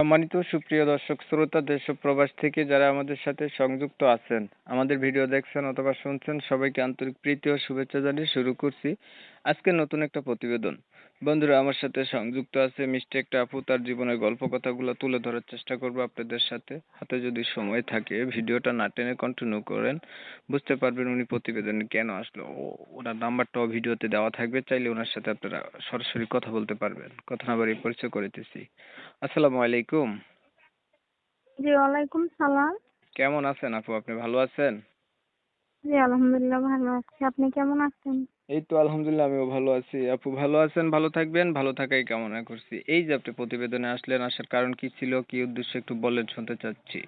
সম্মানিত সুপ্রিয় দর্শক শ্রোতা দেশ ও প্রবাস থেকে যারা আমাদের সাথে সংযুক্ত আছেন, আমাদের ভিডিও দেখছেন অথবা শুনছেন, সবাইকে আন্তরিক প্রীতি ও শুভেচ্ছা জানিয়ে শুরু করছি আজকে নতুন একটা প্রতিবেদন। বন্ধুরা, আমার সাথে সংযুক্ত আছে মিষ্টি একটা আপু। তার জীবনের গল্প কথাগুলো তুলে ধরার চেষ্টা করবো আপনাদের সাথে। হাতে যদি সময় থাকে ভিডিওটা না টেনে কন্টিনিউ করেন, বুঝতে পারবেন উনি প্রতিবেদনে কেন আসলো। ওনার নাম্বারটাও ভিডিওতে দেওয়া থাকবে, চাইলে ওনার সাথে আপনারা সরাসরি কথা বলতে পারবেন। কথা না বাড়িয়ে পরিচয় করে দিতেছি। আসসালামু আলাইকুম। জি, ওয়ালাইকুম সালাম। কেমন আছেন আপু? আপনি ভালো আছেন? জি, আলহামদুলিল্লাহ ভালো আছি। আপনি কেমন আছেন? এই তো আলহামদুলিল্লাহ, আমিও ভালো আছি। আপু ভালো আছেন, ভালো থাকবেন, ভালো থাকাই কামনা করছি। এই যে আপনি প্রতিবেদনে আসলেন, আসার কারণ কি ছিল, কি উদ্দেশ্য একটু বলেন, শুনতে চাচ্ছি।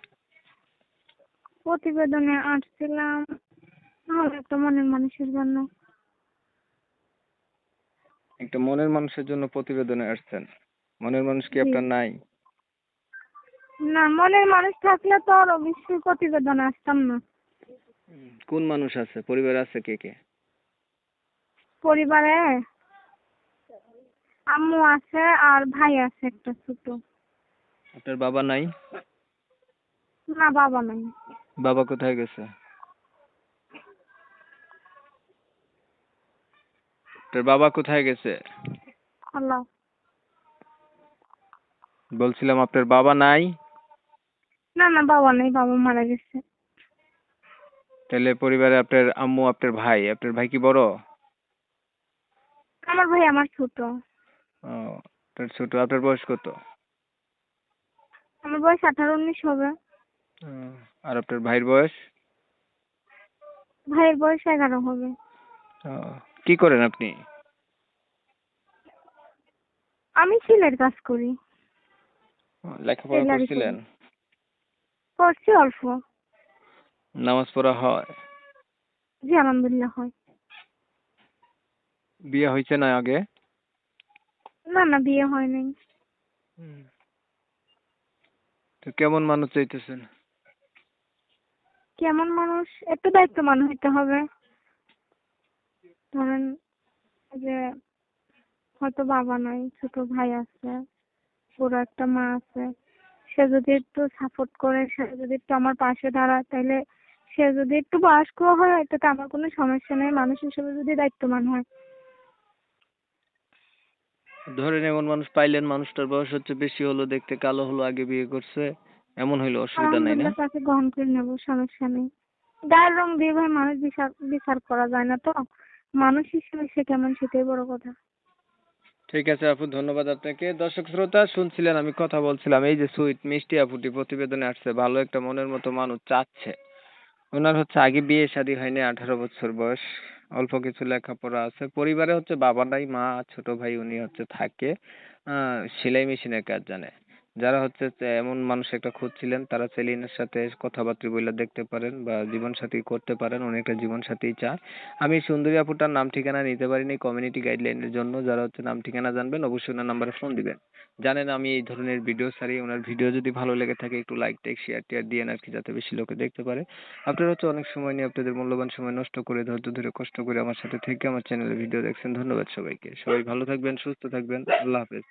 প্রতিবেদনে আসছিলাম আমার একটা মনের মানুষের জন্য। একটা মনের মানুষের জন্য প্রতিবেদনে আসছেন। মনের মানুষ কি জি, আপনার নাই? না, মনের মানুষ থাকলে তো আর অবশ্যই প্রতিবেদনে আসতাম না। কোন মানুষ আছে? পরিবার আছে কে কে? পরিবারে আম্মু আছে আর ভাই আছে একটা ছোট। আপনার বাবা নাই? না, বাবা নাই। বাবা কোথায় গেছে? আপনার বাবা কোথায় গেছে? আল্লাহ। বলছিলাম আপনার বাবা নাই। না না, বাবা নেই, বাবা মারা গেছে। তাহলে পরিবারে আপনার আম্মু, আপনার ভাই কি বড়? আমার ভাই আমার ছোট। ও, আপনার ছোট। আপনার বয়স কত? আমার বয়স 18-19 হবে। ও, আর আপনার ভাইয়ের বয়স? ভাইয়ের বয়স 11 হবে। ও, কি করেন আপনি? আমি সিলের কাজ করি। লেখাপড়া টেলারি করি। করছিলেন? করছি অল্প। নামাজ পড়া হয়? জি, আলহামদুলিল্লাহ হয়। বিয়ে হয়েছে না আগে? না না, বিয়ে হয় নাই। তো কেমন মানুষ চাইতেছেন? কেমন মানুষ? একটু দায়িত্ববান হইতে হবে। ধরেন যে হয়তো বাবা নাই, ছোট ভাই আছে, বড় একটা মা আছে। সে যদি একটু সাপোর্ট করে, সে যদি একটু আমার পাশে দাঁড়ায়, তাহলে সে যদি একটু বয়স্ক হয় এটাতে আমার কোনো সমস্যা নেই, মানুষ হিসেবে যদি দায়িত্ববান হয়। ধরেন এমন মানুষ পাইলেন, মানুষটার বয়স হচ্ছে বেশি হলো, দেখতে কালো হলো, আগে বিয়ে করছে, এমন হইলে অসুবিধা নাই না? আলহামদুলিল্লাহ, তাকে গ্রহণ করে নেবো, সমস্যা নেই। গায়ের রং দিয়ে ভাই মানুষ বিচার বিচার করা যায় না তো। মানুষ হিসেবে সে কেমন সেটাই বড় কথা। ঠিক আছে আপু, ধন্যবাদ আপনাকে। দর্শক শ্রোতা শুনছিলেন, আমি কথা বলছিলাম। এই যে সুইট মিষ্টি আপুটি প্রতিবেদনে আসছে, ভালো একটা মনের মতো মানুষ চাচ্ছে। ওনার হচ্ছে আগে বিয়ে শাদী হয়নি, 18 বছর বয়স, অল্প কিছু লেখাপড়া আছে। পরিবারে হচ্ছে বাবা নাই, মা, ছোট ভাই, উনি হচ্ছে থাকে। সেলাই মেশিনের কাজ জানে। যারা হচ্ছে এমন মানুষ একটা খুঁজছিলেন, তারা সেলিনের সাথে কথাবার্তা বলে দেখতে পারেন বা জীবন সাথী করতে পারেন। উনি একটা জীবন সাথী চায়। আমি সুন্দরী আপুটার নাম ঠিকানা নিতে পারিনি কমিউনিটি গাইডলাইনের জন্য। যারা হচ্ছে নাম ঠিকানা জানবেন অবশ্যই ওনার নাম্বারে ফোন দিবেন। জানেন আমি এই ধরনের ভিডিও ছাড়ি। ওনার ভিডিও যদি ভালো লেগে থাকে একটু লাইক টাইক শেয়ার টিয়ার দিয়েন আর কি, যাতে বেশি লোকে দেখতে পারে। আপনারা হচ্ছে অনেক সময় নিয়ে আপনাদের মূল্যবান সময় নষ্ট করে, ধৈর্য ধরে, কষ্ট করে আমার সাথে থেকে আমার চ্যানেলে ভিডিও দেখছেন। ধন্যবাদ সবাইকে। সবাই ভালো থাকবেন, সুস্থ থাকবেন। আল্লাহ হাফেজ।